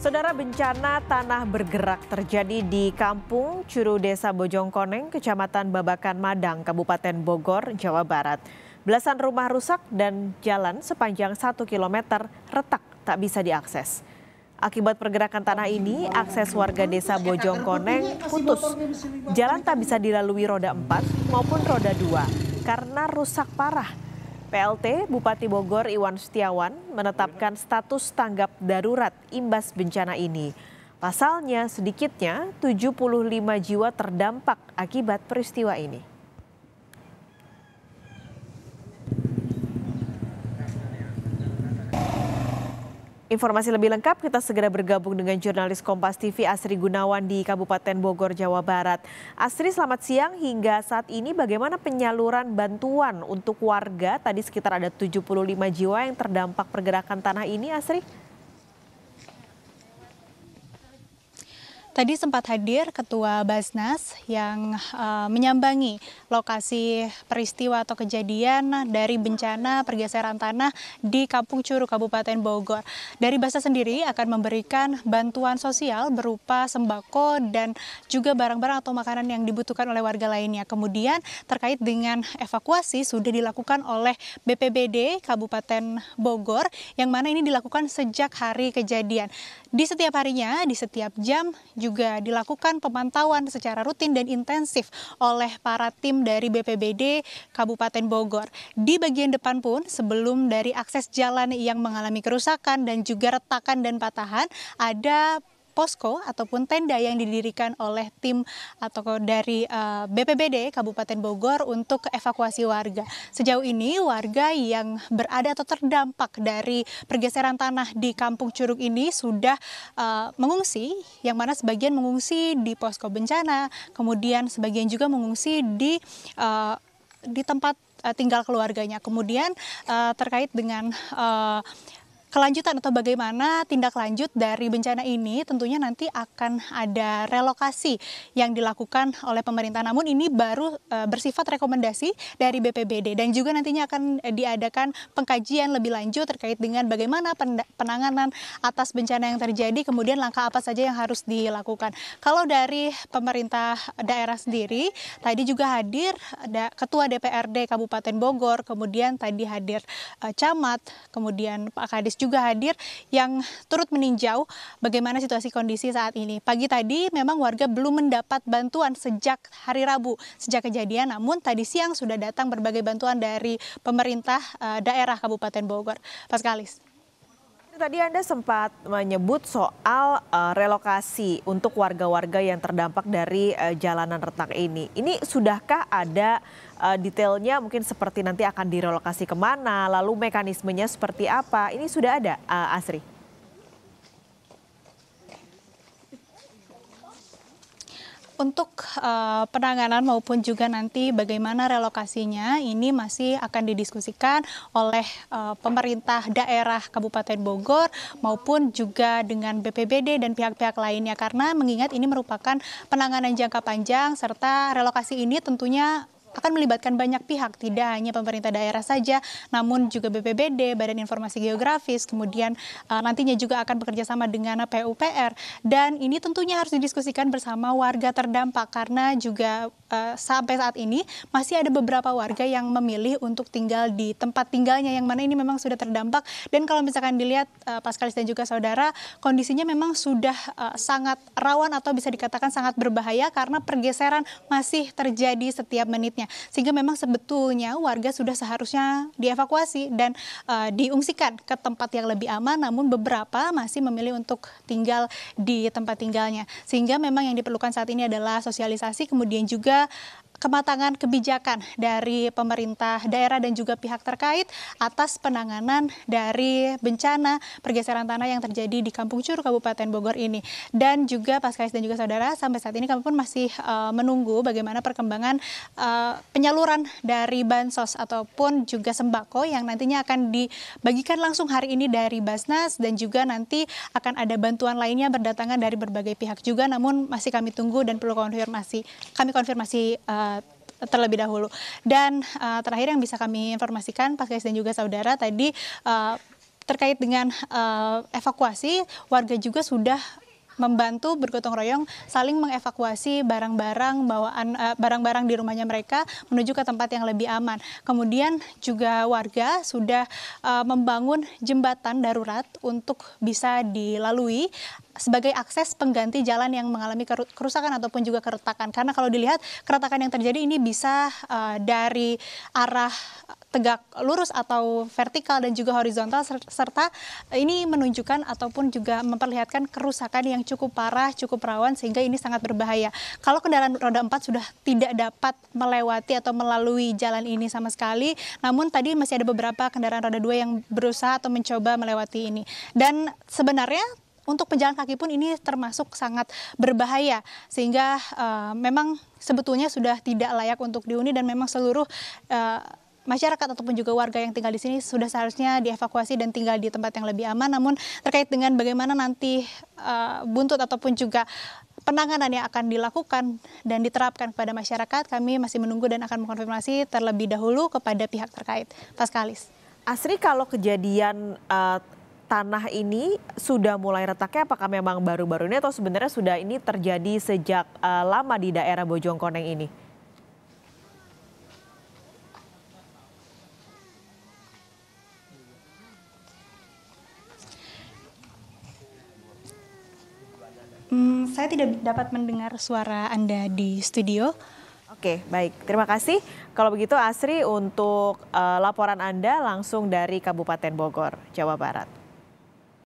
Saudara, bencana tanah bergerak terjadi di Kampung Curu Desa Bojongkoneng, Kecamatan Babakan Madang, Kabupaten Bogor, Jawa Barat. Belasan rumah rusak dan jalan sepanjang 1 km retak tak bisa diakses. Akibat pergerakan tanah ini, akses warga desa Bojongkoneng putus. Jalan tak bisa dilalui roda 4 maupun roda 2 karena rusak parah. PLT Bupati Bogor Iwan Setiawan menetapkan status tanggap darurat imbas bencana ini. Pasalnya sedikitnya 75 jiwa terdampak akibat peristiwa ini. Informasi lebih lengkap kita segera bergabung dengan jurnalis Kompas TV Asri Gunawan di Kabupaten Bogor, Jawa Barat. Asri, selamat siang. Hingga saat ini bagaimana penyaluran bantuan untuk warga? Tadi sekitar ada 75 jiwa yang terdampak pergerakan tanah ini, Asri. Tadi sempat hadir Ketua Basnas yang menyambangi lokasi peristiwa atau kejadian dari bencana pergeseran tanah di Kampung Curu, Kabupaten Bogor. Dari Basnas sendiri akan memberikan bantuan sosial berupa sembako dan juga barang-barang atau makanan yang dibutuhkan oleh warga lainnya. Kemudian terkait dengan evakuasi sudah dilakukan oleh BPBD Kabupaten Bogor, yang mana ini dilakukan sejak hari kejadian. Di setiap harinya, di setiap jam juga dilakukan pemantauan secara rutin dan intensif oleh para tim dari BPBD Kabupaten Bogor. Di bagian depan pun sebelum dari akses jalan yang mengalami kerusakan dan juga retakan dan patahan, ada posko ataupun tenda yang didirikan oleh tim atau dari BPBD Kabupaten Bogor untuk evakuasi warga. Sejauh ini warga yang berada atau terdampak dari pergeseran tanah di Kampung Curug ini sudah mengungsi, yang mana sebagian mengungsi di posko bencana, kemudian sebagian juga mengungsi di tempat tinggal keluarganya. Kemudian terkait dengan kelanjutan atau bagaimana tindak lanjut dari bencana ini, tentunya nanti akan ada relokasi yang dilakukan oleh pemerintah. Namun ini baru bersifat rekomendasi dari BPBD dan juga nantinya akan diadakan pengkajian lebih lanjut terkait dengan bagaimana penanganan atas bencana yang terjadi, kemudian langkah apa saja yang harus dilakukan. Kalau dari pemerintah daerah sendiri, tadi juga hadir ada Ketua DPRD Kabupaten Bogor, kemudian tadi hadir Camat, kemudian Pak Kadis juga hadir yang turut meninjau bagaimana situasi kondisi saat ini. Pagi tadi memang warga belum mendapat bantuan sejak hari Rabu, sejak kejadian, namun tadi siang sudah datang berbagai bantuan dari pemerintah daerah Kabupaten Bogor. Paskalis. Tadi Anda sempat menyebut soal relokasi untuk warga-warga yang terdampak dari jalanan retak ini. Ini sudahkah ada detailnya, mungkin seperti nanti akan direlokasi kemana, lalu mekanismenya seperti apa? Ini sudah ada, Asri? Untuk penanganan maupun juga nanti bagaimana relokasinya ini masih akan didiskusikan oleh pemerintah daerah Kabupaten Bogor maupun juga dengan BPBD dan pihak-pihak lainnya, karena mengingat ini merupakan penanganan jangka panjang serta relokasi ini tentunya akan melibatkan banyak pihak, tidak hanya pemerintah daerah saja, namun juga BPBD, Badan Informasi Geografis, kemudian nantinya juga akan bekerja sama dengan PUPR. Dan ini tentunya harus didiskusikan bersama warga terdampak, karena juga sampai saat ini masih ada beberapa warga yang memilih untuk tinggal di tempat tinggalnya, yang mana ini memang sudah terdampak. Dan kalau misalkan dilihat Paskalis dan juga saudara, kondisinya memang sudah sangat rawan atau bisa dikatakan sangat berbahaya karena pergeseran masih terjadi setiap menitnya. Sehingga memang sebetulnya warga sudah seharusnya dievakuasi dan diungsikan ke tempat yang lebih aman, namun beberapa masih memilih untuk tinggal di tempat tinggalnya. Sehingga memang yang diperlukan saat ini adalah sosialisasi, kemudian juga kematangan kebijakan dari pemerintah daerah dan juga pihak terkait atas penanganan dari bencana pergeseran tanah yang terjadi di Kampung Curu, Kabupaten Bogor ini. Dan juga Paskalis dan juga saudara, sampai saat ini kami pun masih menunggu bagaimana perkembangan penyaluran dari bansos ataupun juga sembako yang nantinya akan dibagikan langsung hari ini dari Basnas, dan juga nanti akan ada bantuan lainnya berdatangan dari berbagai pihak juga, namun masih kami tunggu dan perlu konfirmasi. Kami konfirmasi terlebih dahulu. Dan terakhir yang bisa kami informasikan, Paskalis dan juga saudara, tadi terkait dengan evakuasi, warga juga sudah membantu bergotong royong saling mengevakuasi barang-barang di rumahnya mereka menuju ke tempat yang lebih aman. Kemudian juga warga sudah membangun jembatan darurat untuk bisa dilalui sebagai akses pengganti jalan yang mengalami kerusakan ataupun juga keretakan. Karena kalau dilihat keretakan yang terjadi ini bisa dari arah tegak lurus atau vertikal dan juga horizontal, serta ini menunjukkan ataupun juga memperlihatkan kerusakan yang cukup parah, cukup rawan, sehingga ini sangat berbahaya. Kalau kendaraan roda 4 sudah tidak dapat melewati atau melalui jalan ini sama sekali, namun tadi masih ada beberapa kendaraan roda 2 yang berusaha atau mencoba melewati ini. Dan sebenarnya untuk pejalan kaki pun ini termasuk sangat berbahaya, sehingga memang sebetulnya sudah tidak layak untuk dihuni, dan memang seluruh masyarakat ataupun juga warga yang tinggal di sini sudah seharusnya dievakuasi dan tinggal di tempat yang lebih aman. Namun terkait dengan bagaimana nanti buntut ataupun juga penanganan yang akan dilakukan dan diterapkan kepada masyarakat, kami masih menunggu dan akan mengkonfirmasi terlebih dahulu kepada pihak terkait. Paskalis. Asri, kalau kejadian tanah ini sudah mulai retaknya, apakah memang baru-baru ini atau sebenarnya sudah ini terjadi sejak lama di daerah Bojongkoneng ini? Saya tidak dapat mendengar suara Anda di studio. Oke, baik. Terima kasih. Kalau begitu Asri untuk laporan Anda langsung dari Kabupaten Bogor, Jawa Barat.